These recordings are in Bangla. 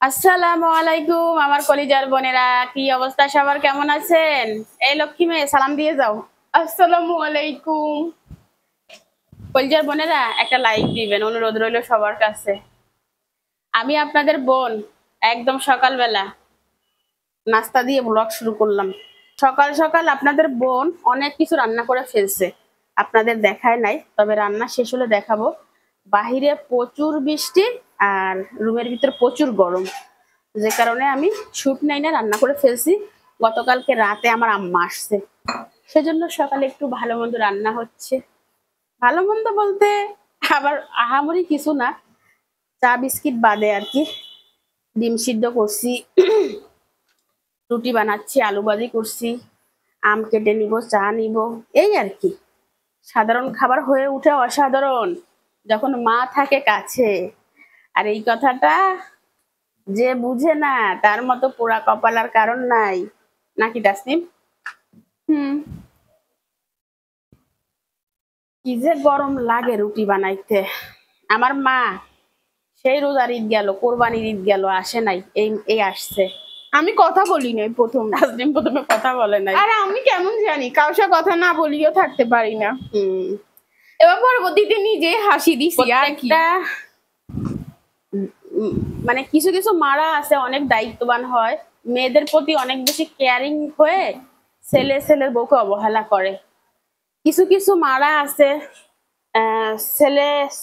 আসসালামু আলাইকুম আমার কলিজার বোনেরা, কি অবস্থা সবার, কেমন আছেন? এই লক্ষ্মী মেয়ে সালাম দিয়ে যাও। আসসালামু আলাইকুম। কলিজার বোনেরা একটা লাইক দিবেন, অনুরোধ রইল সবার কাছে। আমি আপনাদের বোন একদম সকালবেলা নাস্তা দিয়ে ব্লগ শুরু করলাম। সকাল সকাল আপনাদের বোন অনেক কিছু রান্না করে ফেলছে, আপনাদের দেখায় নাই, তবে রান্না শেষ হলে দেখাবো। বাহিরে প্রচুর বৃষ্টি আর রুমের ভিতর প্রচুর গরম, যে কারণে আমি শুট নাই না, রান্না করে ফেলছি। গতকালকে রাতে আমার আম্মা আসছে, সেজন্য সকালে একটু ভালো মন্দ রান্না হচ্ছে। ভালো মন্দ বলতে আবার আহামরি কিছু না, চা বিস্কিট বাদে আর কি। ডিম সিদ্ধ করছি, রুটি বানাচ্ছি, আলু ভাজি করছি, আম কেটে নিব, চা নিব, এই আর কি। সাধারণ খাবার হয়ে উঠে অসাধারণ যখন মা থাকে কাছে। আর এই কথাটা যে বুঝে না তার মতো পোড়া কপালার কারণ নাই, নাকি তাসনিম? হুম। কি যে গরম লাগে রুটি বানাইতে। আমার মা সেই রোজার ঈদ গেল, কোরবানির ঈদ গেল, আসে নাই, এই এই আসছে। আমি কথা বলি নাই প্রথম। তাসনিম প্রথমে কথা বলে নাই। আর আমি কেমন জানি, কারোর সাথে কথা না বলিও থাকতে পারি না। হম। এবার পরবর্তীতে নিজে হাসি দিছি আর কি। প্রত্যেকটা মানে কিছু কিছু মারা আছে অনেক দায়িত্ববান হয়, মেয়েদের প্রতি অনেক বেশি কেয়ারিং হয়ে ছেলের বউকে অবহেলা করে। কিছু কিছু মারা আছে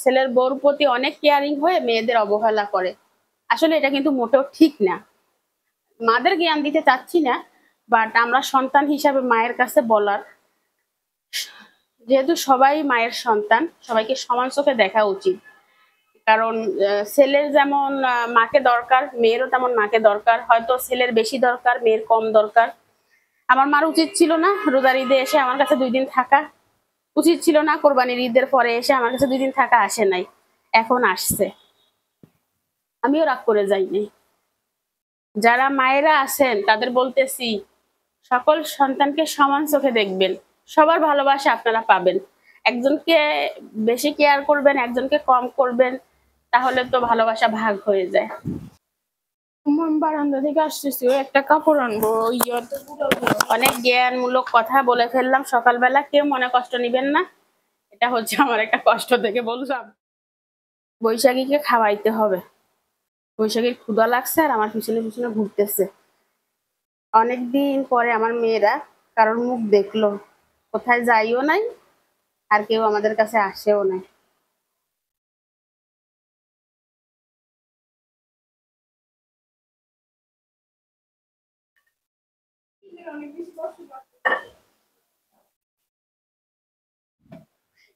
ছেলের বউর প্রতি অনেক কেয়ারিং হয়ে মেয়েদের অবহেলা করে। আসলে এটা কিন্তু মোটেও ঠিক না। মাদের জ্ঞান দিতে চাচ্ছি না, বাট আমরা সন্তান হিসাবে মায়ের কাছে বলার, যেহেতু সবাই মায়ের সন্তান, সবাইকে সমান চোখে দেখা উচিত। কারণ ছেলের যেমন মাকে দরকার, মেয়েরও তেমন মাকে দরকার। হয়তো ছেলের বেশি দরকার, মেয়ের কম দরকার। আমার মার উচিত ছিল না রোজার ঈদে এসে আমার কাছে 2 দিন থাকা, উচিত ছিল না কোরবানির ঈদের পরে এসে আমার কাছে 2 দিন থাকা, আসে নাই, এখন আসছে। আমিও রাগ করে যাইনি। যারা মায়েরা আছেন তাদের বলতেছি, সকল সন্তানকে সমান চোখে দেখবেন, সবার ভালোবাসা আপনারা পাবেন। একজনকে বেশি কেয়ার করবেন, একজনকে কম করবেন, তাহলে তো ভালোবাসা ভাগ হয়ে যায়। বারান্দা থেকে আসতেছি, ওই একটা কাপড় আনবো। অনেক জ্ঞানমূলক কথা বলে ফেললাম সকালবেলা, কেউ মনে কষ্ট নিবেন না, এটা হচ্ছে আমার একটা কষ্ট থেকে বললাম। বৈশাখীকে খাওয়াইতে হবে, বৈশাখীর ক্ষুধা লাগছে আর আমার পিছনে পিছনে ঘুরতেছে। অনেকদিন পরে আমার মেয়েরা কারোর মুখ দেখলো, কোথায় যাইও নাই আর কেউ আমাদের কাছে আসেও নাই।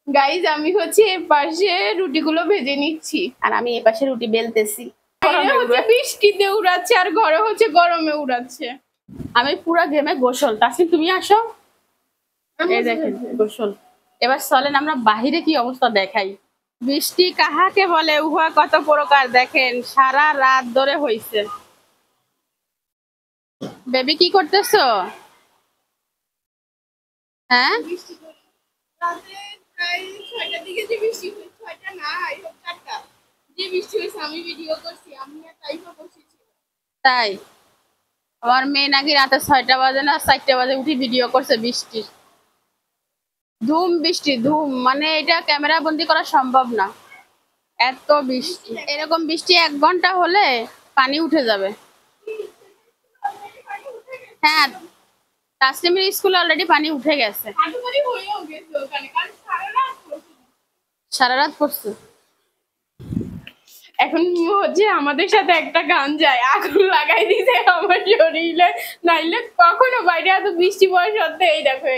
গাইজ, আমি হচ্ছে এ পাশে রুটিগুলো ভেজে নিচ্ছি, আর আমি এই পাশে রুটি বেলতেছি। বাইরে হচ্ছে বৃষ্টিতে উড়াচ্ছে আর ঘরে হচ্ছে গরমে উড়াচ্ছে। আমি পুরা ঘেমে গোসল। তাসিম তুমি আসো, এই দেখেন গোসল। এবার চলেন আমরা বাহিরে কি অবস্থা দেখাই। বৃষ্টি কাহাকে বলে, উহা কত প্রকার, দেখেন সারা রাত ধরে হইছে। বেবি কি করতেছো? হ্যাঁ, রাতে প্রায় 6টার দিকে যে বৃষ্টি হয়েছে, 6টা না, এখন 4টা যে বৃষ্টি হয়েছে, আমি ভিডিও করছি, আমি আর তাইফা বসেছি। তাই? আমার মেয়ে নাকি রাতে 6টা বাজে না 4টা বাজে উঠি ভিডিও করছে বৃষ্টির। ধুম বৃষ্টি, ধুম, মানে এটা ক্যামেরা বন্দি করা সম্ভব না, এত বৃষ্টি। এরকম বৃষ্টি 1 ঘন্টা হলে পানি উঠে যাবে। হ্যাঁ, তাসলিমের স্কুলে অলরেডি পানি উঠে গেছে। হাঁটুপানি হয়েও গেছে ওখানে, কারণ সারা রাত পড়ছে। সারা রাত পড়ছে। এখন হচ্ছে আমাদের সাথে একটা গান যায়, আগুন লাগাই দিছে আমার শরীরে, নাইলে কখনো বাইরে এত বৃষ্টি পড়া সত্ত্বেও এই দেখো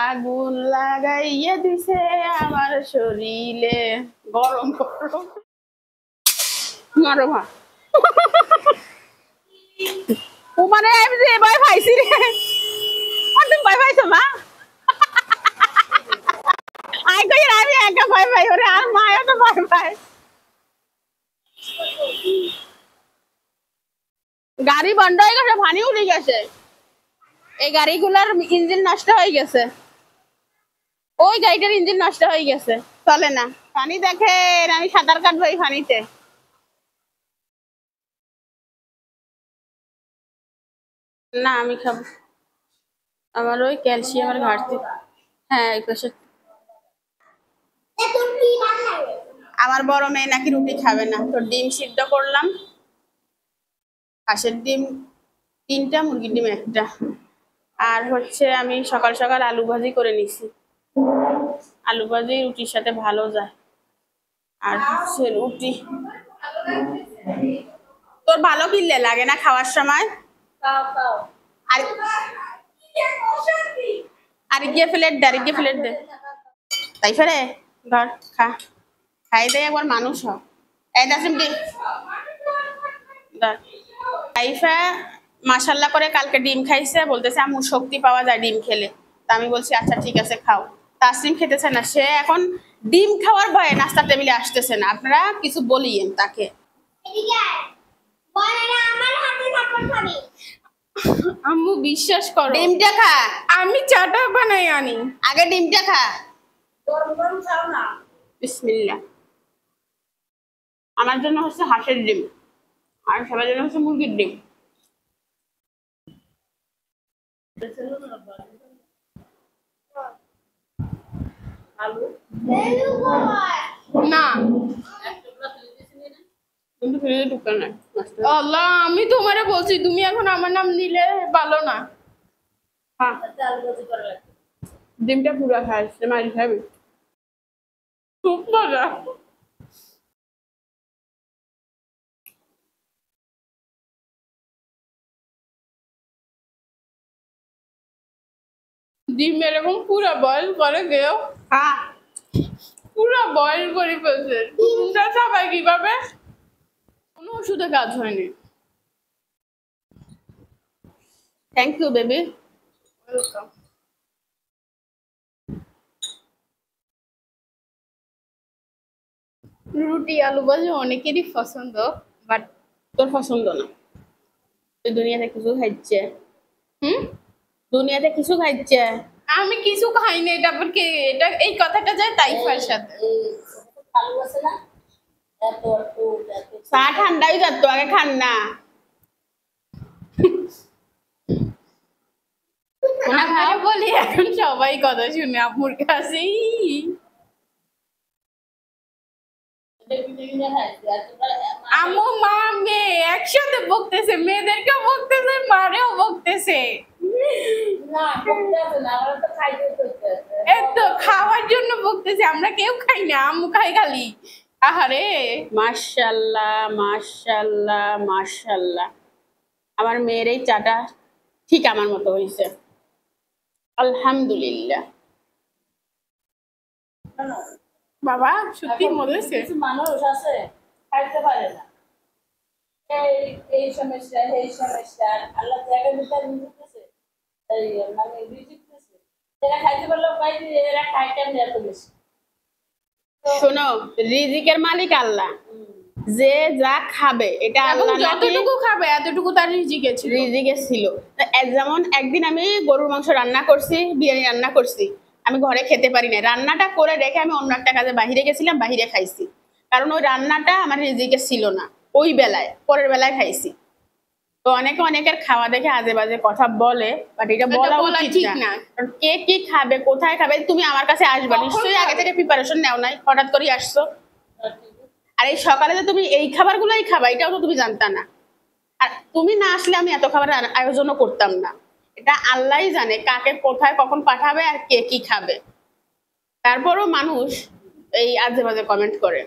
আগুন লাগাইয়া দিছে আমার শরীরে, গরম গরম। মারো মা। ও মানে আমি যে ভয় পাইছি রে। আর তুমি ভয় পাইছো মা? আই কই আমি একা ভয় পাই, ওরে আর মায়া তো ভয় পায়। গাড়ি বন্ধ হয়ে গেছে, পানি উঠে গেছে, এই গাড়িগুলোর ইঞ্জিন নষ্ট হয়ে গেছে, ওই গাড়িটার ইঞ্জিন নষ্ট হয়ে গেছে, চলে না। পানি দেখেন, আমি সাঁতার কাটবো এই পানিতে। না আমি খাবো, আমার ওই ক্যালসিয়ামের ঘাটতি। হ্যাঁ এই পাশে আমার বড় মেয়ে নাকি রুটি খাবে না, তো ডিম সিদ্ধ করলাম। হাঁসের ডিম 3টা, মুরগির ডিম 1টা। আর হচ্ছে আমি সকাল সকাল আলু ভাজি করে নিছি। আলু ভাজি রুটির সাথে ভালো যায়। আর হচ্ছে রুটি, তোর ভালো কিনলে লাগে না খাওয়ার সময়? আর আরেক প্লেট দে, আরেক প্লেট দে। তাই ফেরে ধর খা, খাই দেয় একবার মানুষ হ। এই নাসিম দি ধর। তাইফা মাশাল্লাহ করে কালকে ডিম খাইছে, বলতেছে আম্মু শক্তি পাওয়া যায় ডিম খেলে। তা আমি বলছি আচ্ছা ঠিক আছে খাও। তাসনিম খেতেছে না, সে এখন ডিম খাওয়ার ভয়ে নাস্তার টেবিলে আসতেছে না। আপনারা কিছু বলিয়েন তাকে। আম্মু বিশ্বাস করো, ডিমটা খা, আমি চাটা বানাই আনি। আগে ডিমটা খা। বিসমিল্লাহ। আমার জন্য হচ্ছে হাঁসের ডিম, আর সবার জন্য হচ্ছে মুরগির ডিম। না কিন্তু ফ্রিজে ঢুকার নাই। আল্লাহ, আমি তোমারে বলছি, তুমি এখন আমার নাম নিলে ভালো না। হ্যাঁ ডিমটা পুরো খাই, সে মারি খাবি। খুব মজা। ডিম এরকম পুরো বয়েল করে কেউ? হ্যাঁ পুরো বয়েল করে ফেলছে। তোমরা সবাই কিভাবে? কোনো ওষুধে কাজ হয়নি। Thank you baby. ওয়েলকাম। রুটি আলু ভাজি অনেকেরই পছন্দ, বাট তোর পছন্দ না, তুই দুনিয়াতে কিছু খাইছে, হুম, দুনিয়াতে কিছু খাইছে। আমি কিছু খাইনি। এটা আবার কে, এটা এই কথাটা যায় তাইফার সাথে। চা ঠান্ডাই যাতো, আগে খান না। আমি বলি এখন সবাই কথা শুনে আপুর কাছে। আম্মু মা মেয়ে একসাথে বকতেছে, মেয়েদেরকেও বকতেছে, মারেও বকতেছে। এত খাওয়ার জন্য বকতেছে, আমরা কেউ খাই না, আম্মু খাই খালি। আহারে মাশাল্লাহ মাশাল্লাহ মাশাল্লাহ, আমার মেয়ের এই চাটা ঠিক আমার মতো হয়েছে, আলহামদুলিল্লাহ। বাবা সত্যি মরেছে। কিছু মানুষ আছে খাইতে পারে না, এই এই সমস্যা এই সমস্যা, আল্লাহ জায়গা বিচার দিতেছে, এই মানে রিজিক দিতেছে, এরা খাইতে পারলেও পাইছে, এরা খায় কেন এত বেশি? শোনো, রিজিকের মালিক আল্লাহ, যে যা খাবে এটা এবং আল্লাহ নাকি যতটুকু খাবে এতটুকু তার রিজিকে ছিল। রিজিকে ছিল। তো যেমন একদিন আমি গরুর মাংস রান্না করছি, বিরিয়ানি রান্না করছি, আমি ঘরে খেতে পারি না, রান্নাটা করে রেখে আমি অন্য একটা কাজে বাহিরে গেছিলাম, বাহিরে খাইছি, কারণ ওই রান্নাটা আমার রিজিকে ছিল না ওই বেলায়, পরের বেলায় খাইছি। তো অনেকে অনেকের খাওয়া দেখে আজে বাজে কথা বলে, বাট এটা বলা উচিত ঠিক না। না। কারণ কে কি খাবে, কোথায় খাবে, তুমি আমার কাছে আসবা কখন নিশ্চয়ই আগে খাবে? থেকে প্রিপারেশন নেও নাই, হঠাৎ করে আসছো। আর এই সকালে যে তুমি এই খাবারগুলোই খাবা এটাও তো তুমি জানতা না। আর তুমি না আসলে আমি এত খাবার আয়োজনও করতাম না। এটা আল্লাহই জানে কাকে কোথায় কখন পাঠাবে আর কে কি খাবে। তারপরও মানুষ এই আজে বাজে কমেন্ট করে।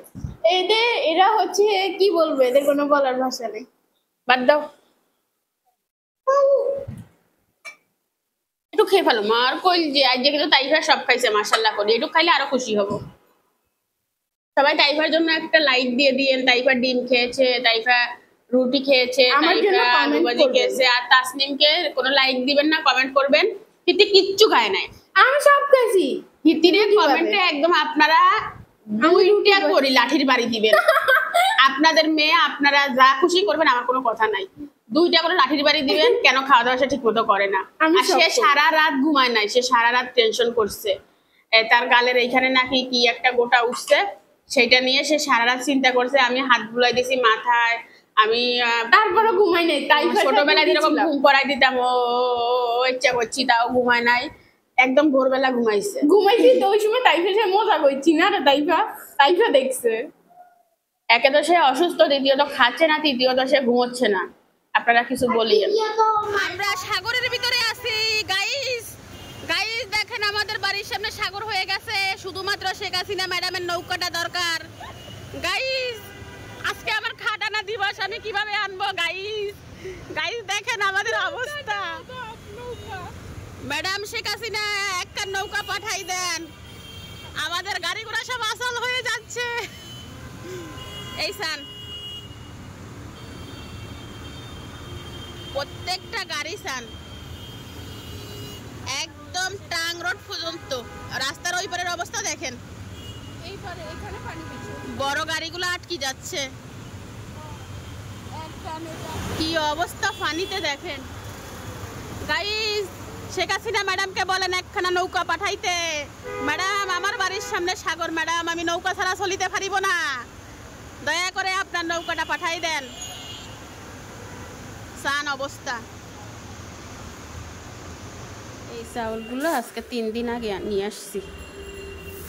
এরা হচ্ছে কি বলবো, এদের কোনো বলার ভাষা নেই। বাদ দাও, একটু খেয়ে ফেলো। মার কই যে আজ কিন্তু তাইফার সব খাইছে মাশাল্লাহ করে, একটু খাইলে আরো খুশি হব। সবাই তাইফার জন্য একটা লাইক দিয়ে দিয়েন। তাইফা ডিম খেয়েছে, তাইফা রুটি খেয়েছে, আমার জন্য তাইফা আলু comment ভাজি করবেন। খেয়েছে। আর তাসনিমকে কোনো লাইক দিবেন না, কমেন্ট করবেন। হিতি কিচ্ছু খায় নাই, আমি সব খাইছি। হিতিরের কিভাবে? কমেন্টে একদম আপনারা দুইটা করে লাঠির বাড়ি দিবেন। আপনাদের মেয়ে, আপনারা যা খুশি করবেন, আমার কোনো কথা নাই। 2টা করে লাঠির বাড়ি দিবেন। কেন খাওয়া দাওয়া সে ঠিক মতো করে না, আমি আর সব সে করি। সারা রাত ঘুমায় নাই, সে সারা রাত টেনশন করছে। তার গালের এইখানে নাকি কি একটা গোটা উঠছে, সেটা নিয়ে সে সারা রাত চিন্তা করছে। আমি হাত বুলাই দিছি মাথায়, আমি তারপরে ঘুমাই নাই তাই ছোটবেলায় যেরকম ঘুম পড়াই দিতাম ও ইচ্ছা করছি তাও ঘুমায় নাই, একদম ভোরবেলা ঘুমাইছে। ঘুমাইছি তো ওই সময় তাইফের সাথে মজা করছি না রে তাইফা দেখছে। একে তো সে অসুস্থ, দ্বিতীয়ত খাচ্ছে না, তৃতীয়ত সে ঘুমোচ্ছে না। আপনারা কিছু বলিয়েন। আমরা সাগরের ভিতরে আছি গাইস। গাইস দেখেন আমাদের বাড়ির সামনে সাগর হয়ে গেছে, শুধুমাত্র শেখ হাসিনা ম্যাডামের নৌকাটা দরকার। গাইস আজকে আমার খাটানা দিবস, আমি কিভাবে আনবো গাইস? গাইস দেখেন আমাদের অবস্থা। ম্যাডাম শেখ হাসিনা একটা নৌকা পাঠাই দেন, আমাদের গাড়ি ঘোড়া সব আসল হয়ে যাচ্ছে। এই সান প্রত্যেকটা গাড়ি সান একদম টাং রোড পর্যন্ত, রাস্তার ওই পারের অবস্থা দেখেন, এইবারে এখানে পানি বেশি বড় গাড়িগুলো আটকে যাচ্ছে। একটা কি অবস্থা পানিতে দেখেন গাইস। শেখ হাসিনা ম্যাডামকে বলেন একখানা নৌকা পাঠাইতে। ম্যাডাম আমার বাড়ির সামনে সাগর ম্যাডাম, আমি নৌকা ছাড়া চলিতে পারিব না, দয়া করে আপনার নৌকাটা পাঠাই দেন। সান অবস্থা। এই চাউলগুলো আজকে 3 দিন আগে নিয়ে আসছি,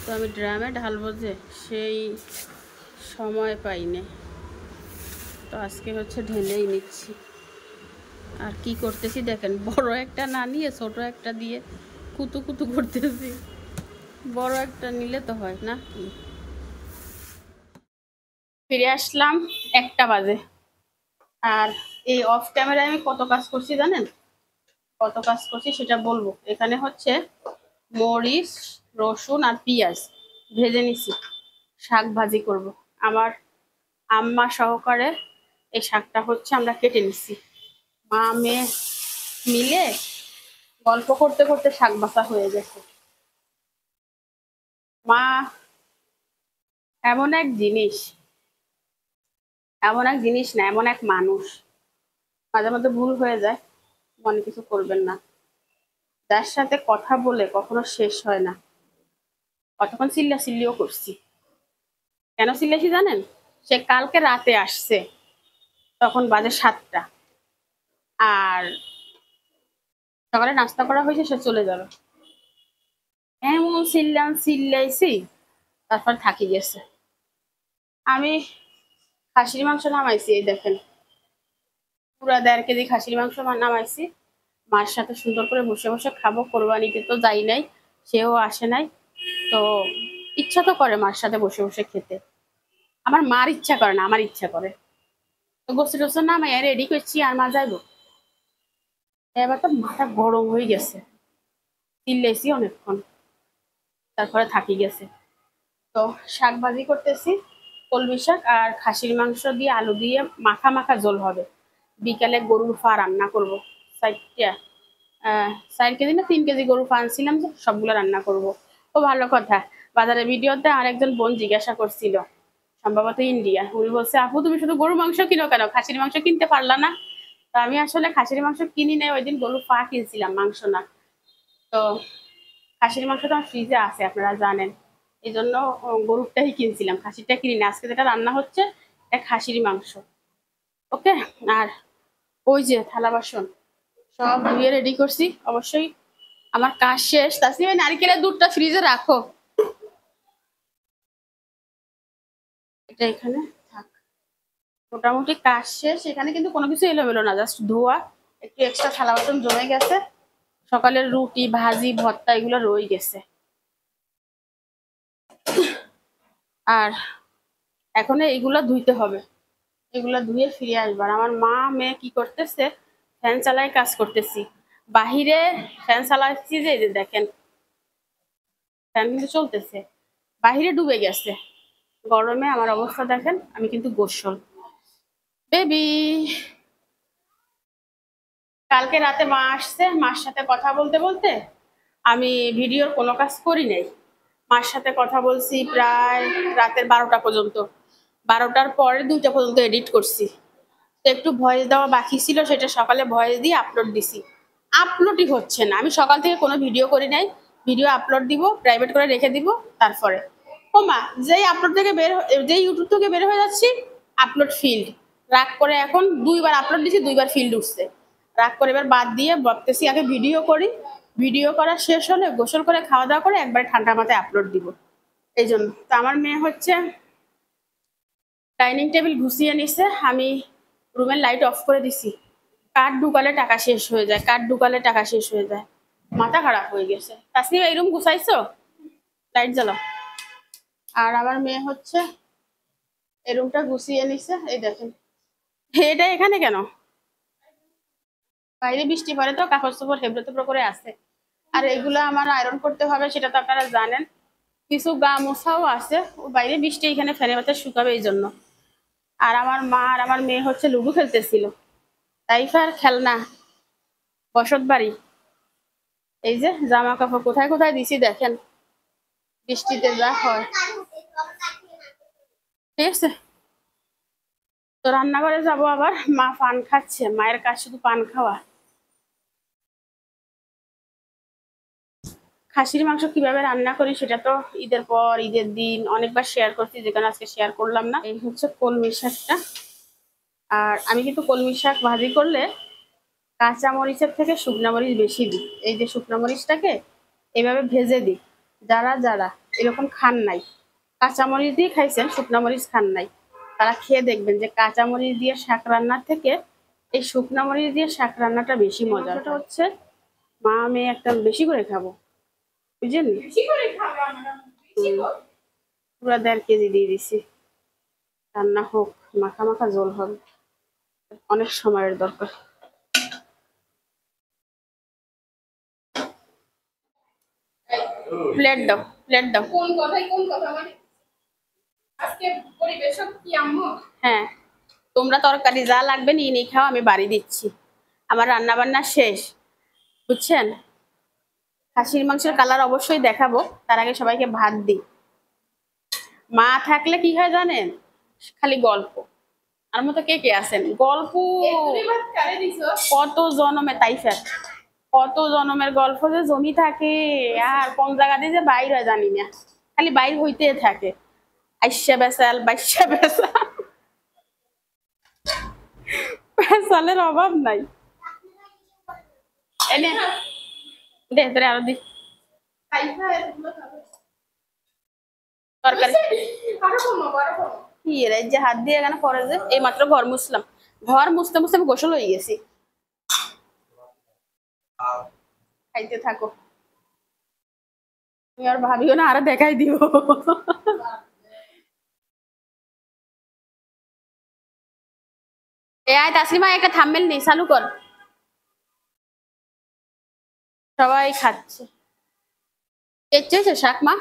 তো আমি ড্রামে ঢালবো যে সেই সময় পাইনি, তো আজকে হচ্ছে ঢেলেই নিচ্ছি। আর কি করতেছি দেখেন, বড় একটা না নিয়ে ছোট একটা দিয়ে কুতু কুতু করতেছি। বড় একটা নিলে তো হয় না কি। ফিরে আসলাম 1টা বাজে, আর এই অফ ক্যামেরায় আমি কত কাজ করছি জানেন? কত কাজ করছি সেটা বলবো। এখানে হচ্ছে মরিচ, রসুন আর পেঁয়াজ ভেজে নিছি, শাক ভাজি করব। আমার আম্মা সহকারে এই শাকটা হচ্ছে আমরা কেটে নিছি, মা মেয়ে মিলে গল্প করতে করতে শাক বাছা হয়ে গেছে। মা এমন এক জিনিস, এমন এক জিনিস না, এমন এক মানুষ। মাঝে মধ্যে ভুল হয়ে যায়, মনে কিছু করবেন না। যার সাথে কথা বলে কখনো শেষ হয় না। কতক্ষণ চিল্লিও করছি। কেন চিল্লাছি জানেন? সে কালকে রাতে আসছে, তখন বাজে 7টা, আর সকালে নাস্তা করা হয়েছে, সে চলে যাবে। এমন চিল্লাইছি, তারপর থাকি গেছে। আমি খাসির মাংস নামাইছি, এই দেখেন পুরা 1.5 কেজি খাসির মাংস নামাইছি। মার সাথে সুন্দর করে বসে বসে খাবো। কোরবানিতে তো যাই নাই, সেও আসে নাই, তো ইচ্ছা তো করে মার সাথে বসে বসে খেতে। আমার মার ইচ্ছা করে না, আমার ইচ্ছা করে। তো গোসল টোসল নামাই রেডি করছি, আর মা যাইবো। এবার তো মাথা গরম হয়ে গেছে, চিল্লেছি অনেকক্ষণ, তারপরে থাকি গেছে। তো শাক ভাজি করতেছি, কলমি শাক আর খাসির মাংস দিয়ে আলু দিয়ে মাখা মাখা ঝোল হবে। বিকালে গরুর ফা রান্না করবো 4 কেজি না 3 কেজি গরুর ফা আনছিলাম, সবগুলো রান্না করব। ও ভালো কথা, বাজারে ভিডিওতে আর একজন বোন জিজ্ঞাসা করছিল, সম্ভবত ইন্ডিয়া, উনি বলছে আপু তুমি শুধু গরুর মাংস কিনো কেন, খাসির মাংস কিনতে পারলা না? তো আমি আসলে খাসির মাংস কিনি নাই, ওই দিন গরুর ফা কিনছিলাম, মাংস না। তো খাসির মাংস তো আমার ফ্রিজে আছে, আপনারা জানেন, এই জন্য গরুরটাই কিনছিলাম, খাসিরটা কিনি না। আজকে যেটা রান্না হচ্ছে এটা খাসির মাংস। ওকে, আর ওই যে থালা বাসন সব ধুয়ে রেডি করছি। অবশ্যই আমার কাজ শেষ। তাসনিম ওই নারকেলের দুধটা ফ্রিজে রাখো, এটা এখানে থাক। মোটামুটি কাজ শেষ, এখানে কিন্তু কোনো কিছু এলোমেলো না, জাস্ট ধোয়া। একটু এক্সট্রা থালা বাসন জমে গেছে, সকালের রুটি ভাজি ভর্তা এগুলো রয়ে গেছে। আর এখন এইগুলো ধুইতে হবে, এগুলো ধুয়ে ফিরে আসবার। আমার মা মেয়ে কি করতেছে, ফ্যান চালায় কাজ করতেছি। বাহিরে ফ্যান চালাচ্ছি যে, এই যে দেখেন ফ্যান কিন্তু চলতেছে, বাহিরে ডুবে গেছে গরমে। আমার অবস্থা দেখেন, আমি কিন্তু গোসল বেবি। কালকে রাতে মা আসছে, মার সাথে কথা বলতে বলতে আমি ভিডিওর কোনো কাজ করি নাই। মার সাথে কথা বলছি প্রায় রাতের 12টা পর্যন্ত, 12টার পরে 2টা পর্যন্ত এডিট করছি। তো একটু ভয়েস দেওয়া বাকি ছিল, সেটা সকালে ভয়েস দিয়ে আপলোড দিছি। আপলোডই হচ্ছে না, আমি সকাল থেকে কোনো ভিডিও করি নাই। ভিডিও আপলোড দিব, প্রাইভেট করে রেখে দিব, তারপরে ও মা যেই আপলোড থেকে যেই ইউটিউব থেকে বের হয়ে যাচ্ছি, আপলোড ফিল্ড রাগ করে এখন 2বার আপলোড দিছি, 2বার ফিল্ড উঠছে। রাগ করে এবার বাদ দিয়ে ভাবতেছি আগে ভিডিও করি, ভিডিও করা শেষ হলে গোসল করে খাওয়া দাওয়া করে একবারে ঠান্ডা মাথায় আপলোড দিব। এই জন্য তো আমার মেয়ে হচ্ছে ডাইনিং টেবিল গুছিয়ে নিছে, আমি রুমের লাইট অফ করে দিছি। কাঠ ঢুকালে টাকা শেষ হয়ে যায়, কাঠ ঢুকালে টাকা শেষ হয়ে যায়, মাথা খারাপ হয়ে গেছে। তাসনিম এই রুম গুছাইছো? লাইট জ্বালাও। আর আমার মেয়ে হচ্ছে এই রুমটা গুছিয়ে নিছে। এই দেখেন এটা এখানে কেন? বাইরে বৃষ্টি পড়ে তো কাপড় চোপড় হেবড়ে তেবড়ে করে আছে। আর এগুলো আমার আয়রন করতে হবে, সেটা তো আপনারা জানেন। কিছু গা মোছাও আছে, ও বাইরে বৃষ্টি এখানে ফেলে মাথায় শুকাবে এই জন্য। আর আমার মা আর আমার মেয়ে হচ্ছে লুডো খেলতেছিল, তাইফার খেলনা বসত বাড়ি। এই যে জামা কাপড় কোথায় কোথায় দিছি দেখেন, বৃষ্টিতে যা হয়। ঠিক আছে, তো রান্নাঘরে যাবো আবার। মা পান খাচ্ছে, মায়ের কাজ শুধু পান খাওয়া। খাসির মাংস কিভাবে রান্না করি সেটা তো ঈদের পর ঈদের দিন অনেকবার শেয়ার করছি, যেখানে আজকে শেয়ার করলাম না। এই হচ্ছে কলমি শাকটা। আর আমি কিন্তু কলমি শাক ভাজি করলে কাঁচা মরিচের থেকে শুকনা মরিচ বেশি দিই। এই যে শুকনা মরিচটাকে এভাবে ভেজে দিই। যারা যারা এরকম খান নাই, কাঁচা মরিচ দিয়ে খাইছেন শুকনা মরিচ খান নাই, তারা খেয়ে দেখবেন যে কাঁচা মরিচ দিয়ে শাক রান্নার থেকে এই শুকনা মরিচ দিয়ে শাক রান্নাটা বেশি মজা। ওটা হচ্ছে মা মেয়ে একটা বেশি করে খাবো, বুঝলেন? বেশি করে খাবে আমরা, বেশি করে। পুরো 1.5 কেজি দিয়ে দিছি। রান্না হোক, মাখা মাখা ঝোল হবে, অনেক সময়ের দরকার। প্লেট দাও, প্লেট দাও। কোন কথাই কোন কথা মানে আজকে পরিবেশক কি আম্মু? হ্যাঁ, তোমরা তরকারি যা লাগবে নিয়ে নিয়ে খাও, আমি বাড়ি দিচ্ছি। আমার রান্না বান্না শেষ, বুঝছেন? খাসির মাংসের কালার অবশ্যই দেখাবো, তার আগে সবাইকে ভাত দিই। মা থাকলে কি হয় জানেন, খালি গল্প। আর মতো কে কে আছেন, গল্প এতুরি ভাত কারে দিছো? কত জনমে তাইফার, কত জনমের গল্প যে জমি থাকে। আর কোন জায়গা দিয়ে যে বাইর হয় জানি না, খালি বাইর হইতে থাকে। আইসা বেসাল বাইসা বেসাল, বেসালের অভাব নাই। এনে দে তোরে আরো দি খাইফা এগুলো খাবে। তরকারি। আরো কমো, আরো কমো। কি রে যে হাত দিয়ে এখানে পরে যে এই মাত্র ঘর মুছলাম, ঘর মুছতে মুছতে আমি গোসল হয়ে গেছি। খাইতে থাকো, তুমি আর ভাবিও না, আরো দেখাই দিও। এ আয় তাসলিমা, একটা থাম্বনেল নেই, চালু কর। সবাই খাচ্ছে। কেচে হয়েছে শাক মা?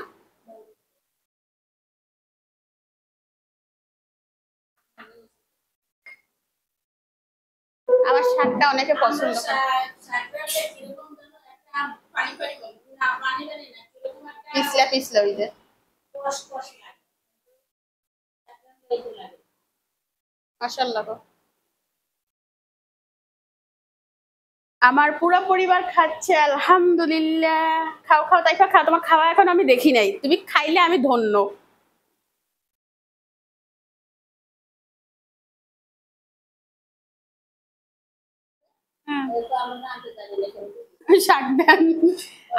আমার শাকটা অনেকে পছন্দ করে। পানি পানি বল। পিছলা পিছলা ওই যে। মাশাআল্লাহ গো। আমার পুরো পরিবার খাচ্ছে আলহামদুলিল্লাহ। খাও খাও তাইফা খাও, তোমার খাওয়া এখন আমি দেখি নাই, তুমি খাইলে আমি ধন্য। হ্যাঁ, শাক দেন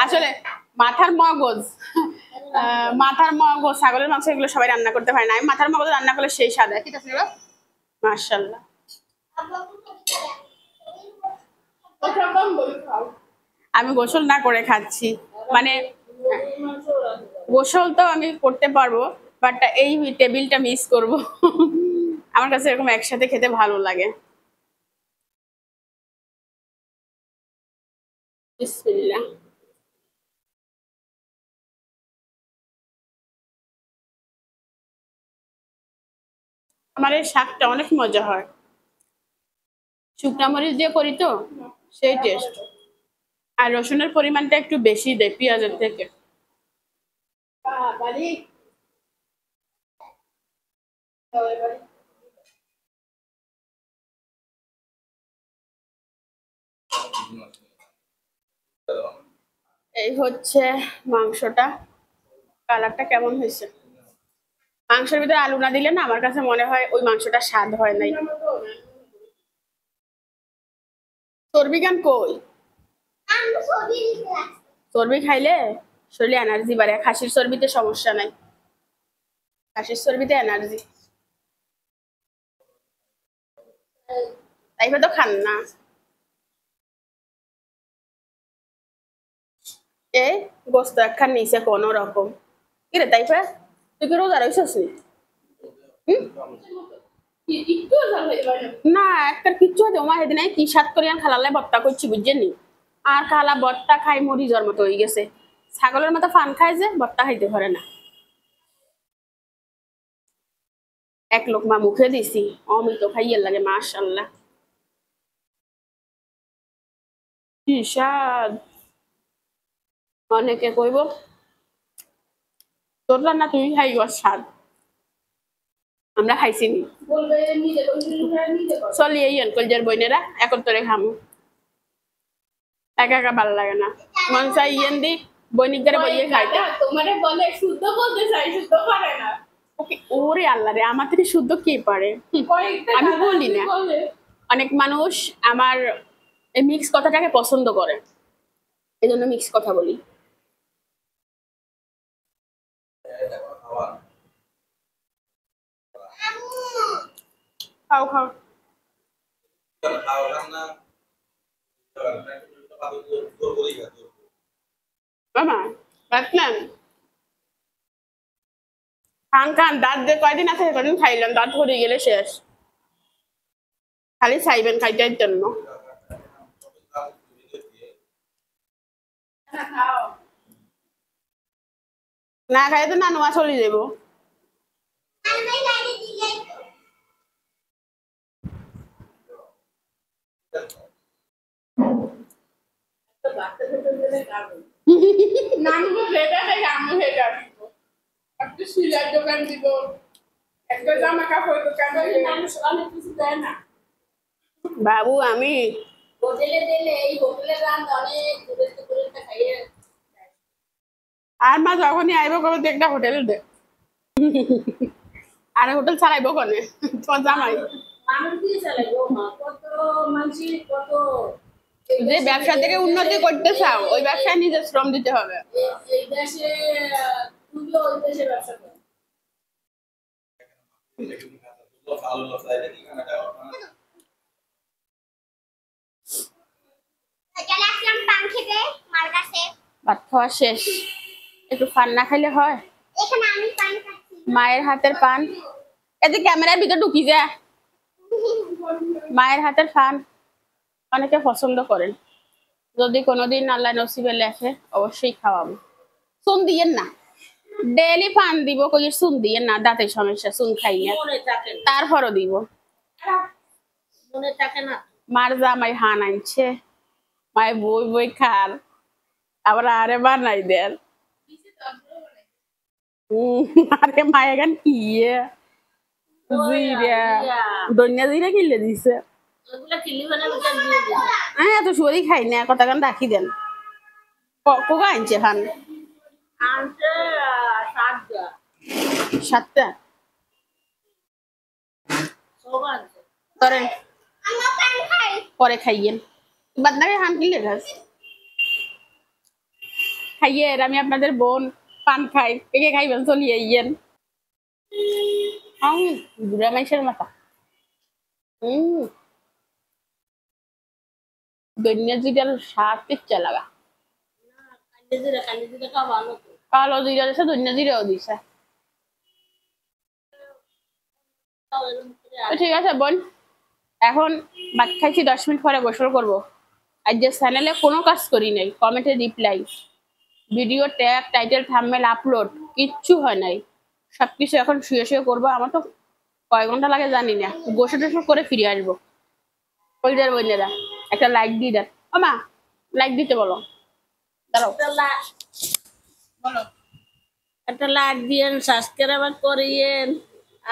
আসলে মাথার মগজ, মাথার মগজ ছাগলের মাংস এগুলো সবাই রান্না করতে পারে না, আমি মাথার মগজ রান্না করলে সেই স্বাদ হয়। ঠিক আছে মাশাআল্লাহ। ওটা কম বলি খাও। আমি গোসল না করে খাচ্ছি, মানে গোসল তো আমি করতে পারবো, বাট এই টেবিলটা মিস করব। আমার কাছে এরকম একসাথে খেতে ভালো লাগে। বিসমিল্লাহ। আমার এই শাকটা অনেক মজা হয়, শুকনা মরিচ দিয়ে করি তো, সেই টেস্ট। আর রসুনের পরিমাণটা একটু বেশি দেয় পেঁয়াজের থেকে। বাড়ি বাড়ি এই হচ্ছে মাংসটা, কালারটা কেমন হয়েছে? মাংসের ভিতরে আলু না দিলে না আমার কাছে মনে হয় ওই মাংসটা স্বাদ হয় নাই। চর্বি গান কই? চর্বি খাইলে শরীরে এনার্জি বাড়ে। খাসির চর্বিতে সমস্যা নাই, খাসির চর্বিতে এনার্জি। তাইপা তো খান না। এই গোস্ত একখান নিচে কোনো রকম। কিরে তাইপা, তুই কি রোজা রইছিস নি? না একটা কিচ্ছু হতে আমার সেদিন কি সাত করিয়ান খালালে বত্তা করছি বুঝছেন নি। আর খালা বত্তা খাই মরি জ্বর মতো হয়ে গেছে। ছাগলের মতো ফান খায় যে বত্তা খাইতে পারে না। এক লোকমা মুখে দিছি অমিত খাইয়ে লাগে মাশাআল্লাহ, কি স্বাদ। অনেকে কইব তোর রান্না তুই খাইব স্বাদ, আমরা খাইছি নি। চলি এই কলজার বইনেরা এখন তোরে খামু, একা একা ভালো লাগে না। মন চাই ইয়েন দি বৈনিকদের বইয়ে খাইতে। তোমারে বলে শুদ্ধ বলতে চাই, শুদ্ধ পারে না। ওকে ওরে আল্লাহ রে, আমার থেকে শুদ্ধ কে পারে? আমি বলি না। অনেক মানুষ আমার এই মিক্স কথাটাকে পছন্দ করে, এই জন্য মিক্স কথা বলি। খাও খাও মামা, রাখলেন খান খান। দাঁত দিয়ে কয়দিন আছে কয়দিন খাইলেন, দাঁত ভরে গেলে শেষ। খালি চাইবেন খাইটার জন্য। না খাই তো নানুয়া চলে যাব। নানুকে ভেজা দেয়, আমি ভেজা দিব। একটা সিলার দোকান দিব, একটা জামা কাপড় দোকান দিব। মানুষ অনেক কিছু দেয় না বাবু আমি হোটেলে দিলে এই হোটেলের রান্না অনেক দূরে দূরে খাইয়ে। আর মা যখনই আইব করো একটা হোটেল দে, আর হোটেল চালাইব কনে তোর জামাই। মানুষ দিয়ে চালাই গো মা, কত মানুষ কত। যে ব্যবসা থেকে উন্নতি করতে চাও ওই ব্যবসায় নিজের শ্রম দিতে হবে। এই দেশে তুমিও ওই দেশে ব্যবসা করো। ভাত খাওয়া শেষ, একটু পান না খাইলে হয়? মায়ের হাতের পান এতে ক্যামেরার ভিতর ঢুকি যায়। মায়ের হাতের পান অনেকে পছন্দ করেন, যদি কোনোদিন আল্লাহ নসিবে লেখে অবশ্যই খাওয়াবো। চুন দিয়েন না, ডেলি পান দিব, কই চুন দিয়েন না, দাঁতের সমস্যা, চুন খাই না। মনে থাকে না, তারপরও দিব। মনে থাকে না। মার জামাই হান আনছে, মায়ের বই বই খার, আবার আরে বানাই দেন। আরে মায়ের গান কি জিরা ধনিয়া জিরা কিনলে দিছে। ওগুলা কিলি বানা বিচার দিয়ে দিছে। হ্যাঁ এত সরি খাই না, কথা গান রাখি দেন। কোকা আনছে খান? আনছে 7টা। 7টা সব আনছে। ধরেন পরে খাইয়েন, বাদ না খান কিনলে ঘাস খাইয়ে। আমি আপনাদের বোন পান খাই, একে খাইবেন চলিয়ে ইয়েন। বুড়া মাইসের মাথা। ধনিয়া জিরার স্বাদ ইচ্ছা লাগা। কালি জিরা খাওয়া ভালো তো। কালো জিরা দিছে, ধনিয়া জিরাও দিছে। তো ঠিক আছে বোন, এখন ভাত খাইছি, 10 মিনিট পরে গোসল করবো। আর যে চ্যানেলে কোনো কাজ করি নাই, কমেন্টে reply, video tag, title, thumbnail, upload কিচ্ছু হয় নাই। সবকিছু এখন শুয়ে শুয়ে করবো। আমার তো কয় ঘন্টা লাগে জানি না। গোসল টোসল করে ফিরে আসবো। কলজার বোনেরা একটা লাইক দিয়ে দেন। ও মা লাইক দিতে বলো, দাঁড়াও বলো। একটা লাইক দিয়েন, সাবস্ক্রাইব করিয়েন,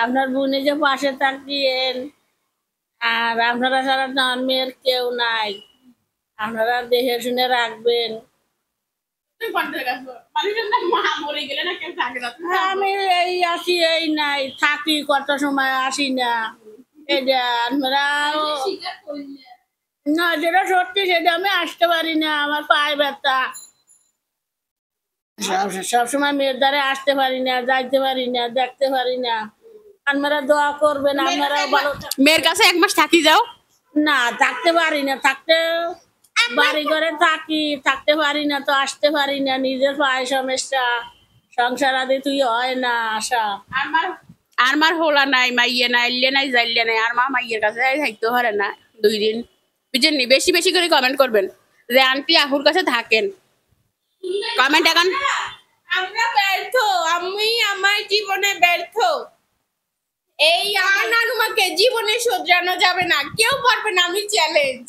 আপনার বোনে যে পাশে থাকিয়েন। আর আপনারা সারা জন্মের কেউ নাই, আপনারা দেখে শুনে রাখবেন। তুমি কোনটা গেছো মানুষের না মা মরে গেলে না কেউ থাকে না আমি এই আসি এই নাই থাকি কত সময় আসি না এটা আমরাও স্বীকার করলে না যেটা সত্যি সেটা আমি আসতে পারি না আমার পায়ে ব্যথা সবসময় মেয়ের দ্বারে আসতে পারি না যাইতে পারি না দেখতে পারি না আপনারা দোয়া করবেন আপনারাও ভালো মেয়ের কাছে 1 মাস থাকি যাও না থাকতে পারি না থাকতে বাড়ি ঘরে থাকি থাকতে পারি না তো আসতে পারি না নিজের পায়ে সমস্যা সংসার আদি তুই হয় না আশা আর মার হোলা নাই মাইয়ে নাই ইল্লে নাই যাইলে নাই আর মা মাইয়ের কাছে থাকতে পারে না 2 দিন বুঝেননি বেশি বেশি করে কমেন্ট করবেন যে আন্টি আপুর কাছে থাকেন কমেন্ট এখন আমরা ব্যর্থ, আমি আমার জীবনে ব্যর্থ। এই আমার নানুমাকে জীবনে শোধরানো যাবে না, কেউ পারবে না, আমি চ্যালেঞ্জ।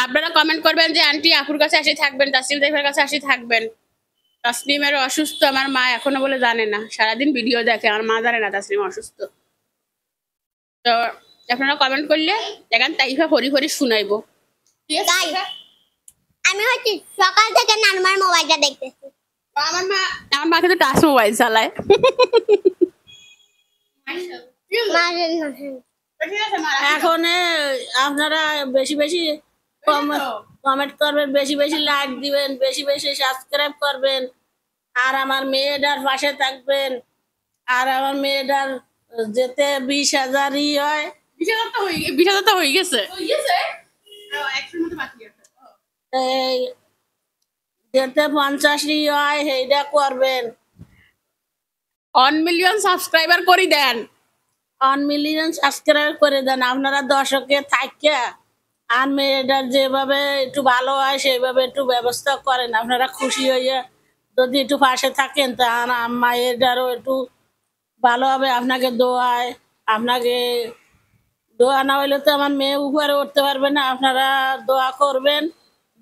আপনারা কমেন্ট করবেন যে আন্টি আপুর কাছে আসি থাকবেন তাসলিম দেবের কাছে আসি থাকবেন তাসলিমের অসুস্থ আমার মা এখনো বলে জানে না সারাদিন ভিডিও দেখে আমার মা জানে না তাসলিম অসুস্থ তো আপনারা কমেন্ট করলে এখন তাইফা ফরি ফরি শুনাইবো ঠিক আছে আমি হচ্ছে সকাল থেকে নানুমার মোবাইলটা দেখতেছি আমার মা কিন্তু টাচ মোবাইল চালায় এখন আপনারা বেশি বেশি কমেন্ট করবেন বেশি বেশি লাইক দিবেন বেশি বেশি সাবস্ক্রাইব করবেন আর আমার মেয়েটার পাশে থাকবেন আর আমার মেয়েটার যেতে 20,000 হয় 20,000 তো হয়ে গেছে এই যেতে 50 হয় সেইটা করবেন 1 মিলিয়ন সাবস্ক্রাইবার করে দেন 1 মিলিয়ন সাবস্ক্রাইব করে দেন আপনারা দর্শকে থাকিয়া আর মেয়েটার যেভাবে একটু ভালো হয় সেইভাবে একটু ব্যবস্থা করেন আপনারা খুশি হইয়া যদি একটু পাশে থাকেন তাহলে মায়েরটারও একটু ভালো হবে আপনাকে দোয়ায় আপনাকে দোয়া না হইলে তো আমার মেয়ে উপরে উঠতে পারবে না আপনারা দোয়া করবেন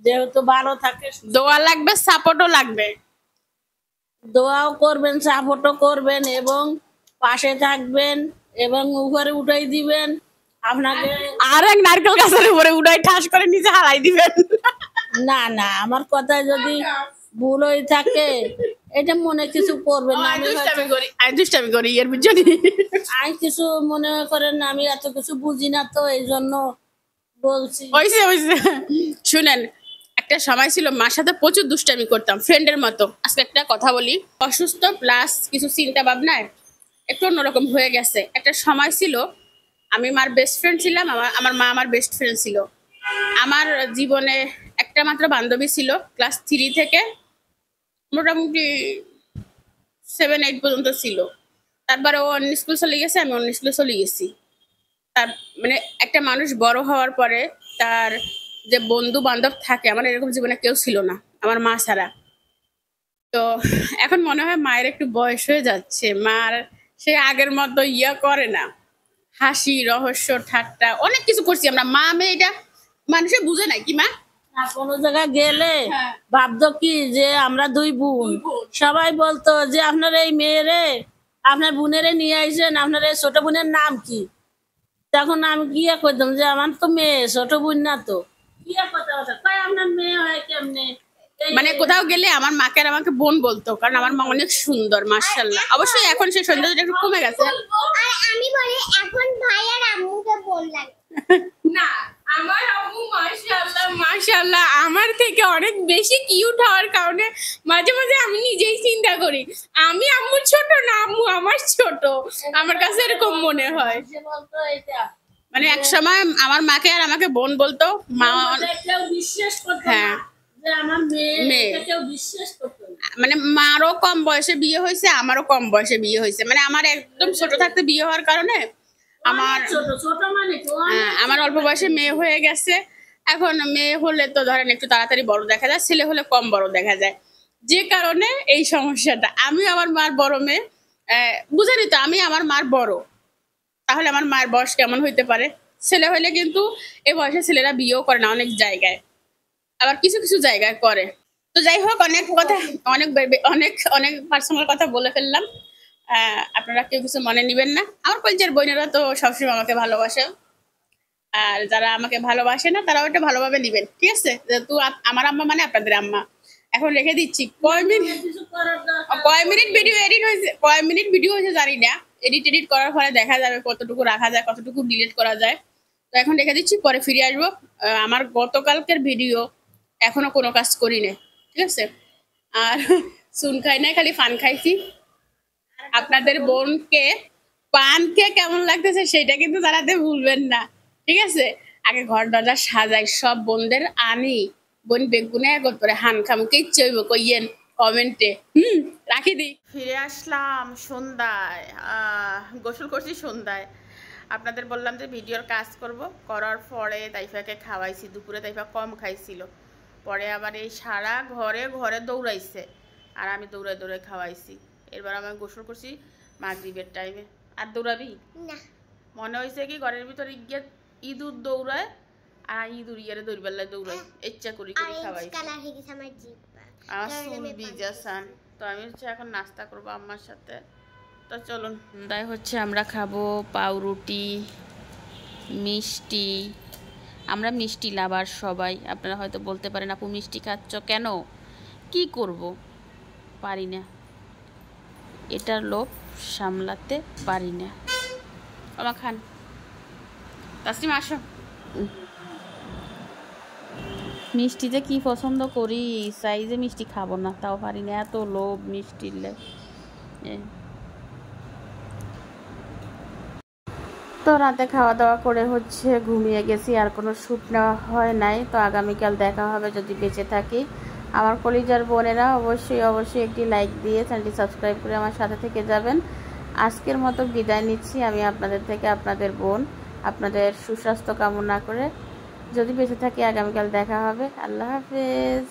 যেহেতু ভালো থাকে দোয়া লাগবে সাপোর্টও লাগবে দোয়াও করবেন সাপোর্টও করবেন এবং পাশে থাকবেন এবং উপরে উঠাই দিবেন আপনাকে আর এক নারকেল গাছের উপরে উড়াই ঠাস করে নিচে হারাই দিবেন না না আমার কথায় যদি ভুল হয়ে থাকে এটা মনে কিছু করবেন না আমি দুষ্টামি করি এর বুঝলি আমি কিছু মনে করেন না আমি এত কিছু বুঝি না তো এই জন্য বলছি হইছে শুনেন একটা সময় ছিল মার সাথে প্রচুর দুষ্টামি করতাম ফ্রেন্ডের মতো আজকে একটা কথা বলি অসুস্থ প্লাস কিছু চিন্তা ভাবনায় একটু অন্যরকম হয়ে গেছে একটা সময় ছিল আমি মার বেস্ট ফ্রেন্ড ছিলাম আমার মা আমার বেস্ট ফ্রেন্ড ছিল আমার জীবনে একটা মাত্র বান্ধবী ছিল ক্লাস 3 থেকে মোটামুটি 7-8 পর্যন্ত ছিল তারপরে ও অন্য স্কুল চলে গেছে আমি অন্য স্কুলে চলে গেছি তার মানে একটা মানুষ বড় হওয়ার পরে তার যে বন্ধু বান্ধব থাকে আমার এরকম জীবনে কেউ ছিল না আমার মা ছাড়া তো এখন মনে হয় মায়ের একটু বয়স হয়ে যাচ্ছে মার সে আগের মতো ইয়া করে না হাসি রহস্য ঠাট্টা অনেক কিছু করছি আমরা মা মেয়ে এটা মানুষে বুঝে নাই কি মা আর কোনো জায়গায় গেলে হ্যাঁ। ভাবতো কি যে আমরা 2 বোন সবাই বলতো যে আপনার এই মেয়েরে আপনার বোনেরে নিয়ে আইছেন আপনার এই ছোট বোনের নাম কি তখন আমি গিয়া করতাম যে আমার তো মেয়ে ছোট বোন না তো গিয়া কথা কথা কয় আপনার মেয়ে হয় কেমনে মানে কোথাও গেলে আমার মাকে আর আমাকে বোন বলতো কারণ আমার মা অনেক সুন্দর মাশাআল্লাহ অবশ্যই এখন সেই সৌন্দর্যটা একটু কমে গেছে আর আমি বলি এখন ভাই আর আম্মুকে বোন লাগে না, আমার আম্মু মাশাআল্লাহ মাশাআল্লাহ আমার থেকে অনেক বেশি কিউট হওয়ার কারণে মাঝে মাঝে আমি নিজেই চিন্তা করি আমি আম্মুর ছোট না আম্মু আমার ছোট আমার কাছে এরকম মনে হয় সে বলতো এটা মানে এক সময় আমার মাকে আর আমাকে বোন বলতো মা আমাদের কেউ বিশ্বাস করতো হ্যাঁ। না যে আমার মেয়ে মেয়ে। এটা কেউ বিশ্বাস করতো না মানে মারও কম বয়সে বিয়ে হয়েছে আমারও কম বয়সে বিয়ে হয়েছে মানে আমার একদম ছোট থাকতে বিয়ে হওয়ার কারণে আমার ছোট ছোট মানে কি? আমার অল্প বয়সে মেয়ে হয়ে গেছে এখন মেয়ে হলে তো ধরেন একটু তাড়াতাড়ি বড় দেখা যায় ছেলে হলে কম বড় দেখা যায় যে কারণে এই সমস্যাটা আমি আমার মার বড় মেয়ে বুঝানি তো আমি আমার মার বড় তাহলে আমার মায়ের বয়স কেমন হইতে পারে ছেলে হলে কিন্তু এই বয়সে ছেলেরা বিয়েও করে না অনেক জায়গায় আবার কিছু কিছু জায়গায় করে তো যাই হোক অনেক কথা অনেক অনেক অনেক পার্সোনাল কথা বলে ফেললাম আপনারা কেউ কিছু মনে নিবেন না আমার কলেজের বোনেরা তো সবসময় আমাকে ভালোবাসে আর যারা আমাকে ভালোবাসে না তারাও এটা ভালোভাবে নিবেন ঠিক আছে যেহেতু আমার আম্মা মানে আপনাদের আম্মা এখন রেখে দিচ্ছি। কয় মিনিট ভিডিও এডিট হয়েছে, কয় মিনিট ভিডিও হয়েছে জানি না। এডিট করার পরে দেখা যাবে কতটুকু রাখা যায়, কতটুকু ডিলিট করা যায়। তো এখন রেখে দিচ্ছি, পরে ফিরে আসবো। আমার গতকালকের ভিডিও এখনো কোনো কাজ করি না, ঠিক আছে। আর চুন খাই নাই, খালি পান খাইছি। আপনাদের বোনকে পান খেয়ে কেমন লাগতেছে সেটা কিন্তু জানাতে ভুলবেন না, ঠিক আছে। আগে ঘর দরজা সাজাই, সব বোনদের আনি, বোন বেগুনে করে হান খামুকে ইচ্ছে হইব কইয়েন কমেন্টে। রাখি দিই। ফিরে আসলাম সন্ধ্যায়, গোসল করছি সন্ধ্যায়। আপনাদের বললাম যে ভিডিওর কাজ করব, করার পরে তাইফাকে খাওয়াইছি। দুপুরে তাইফা কম খাইছিল, পরে আবার এই সারা ঘরে ঘরে দৌড়াইছে, আর আমি দৌড়ায় দৌড়ায় খাওয়াইছি। এরপর আমি গোসল করছি মাগরিবের টাইমে। আর দৌড়াবি না মনে হয়েছে কি ঘরের ভিতরে গিয়ে ইঁদুর দৌড়ায়, আর ইঁদুর ইয়ারে দৌড়বেলায় দৌড়ায়, ইচ্ছা করি করি খাওয়াইছি। কালার হয়ে গেছে আমার জিহ্বা। আমার চুল ভিজাসান। তো আমি হচ্ছে এখন নাস্তা করবো আম্মার সাথে। তো চলুন, তাই হচ্ছে আমরা খাবো পাউরুটি, মিষ্টি। আমরা মিষ্টি লাভার সবাই। আপনারা হয়তো বলতে পারেন আপু মিষ্টি খাচ্ছ কেন? কি করব, পারি না, এটার লোভ সামলাতে পারি না। আমার খান তাসলিম, আসো। মিষ্টিতে কি পছন্দ করি, সাইজে মিষ্টি খাবো না, তাও পারি না, এত লোভ মিষ্টির। তো রাতে খাওয়া দাওয়া করে হচ্ছে ঘুমিয়ে গেছি, আর কোনো শ্যুট নেওয়া হয় নাই। তো আগামীকাল দেখা হবে যদি বেঁচে থাকি। আমার কলিজার বোনেরা অবশ্যই অবশ্যই একটি লাইক দিয়ে চ্যানেলটি সাবস্ক্রাইব করে আমার সাথে থেকে যাবেন। আজকের মতো বিদায় নিচ্ছি আমি আপনাদের থেকে, আপনাদের বোন। আপনাদের সুস্বাস্থ্য কামনা করে যদি বেঁচে থাকি আগামীকাল দেখা হবে। আল্লাহ হাফেজ।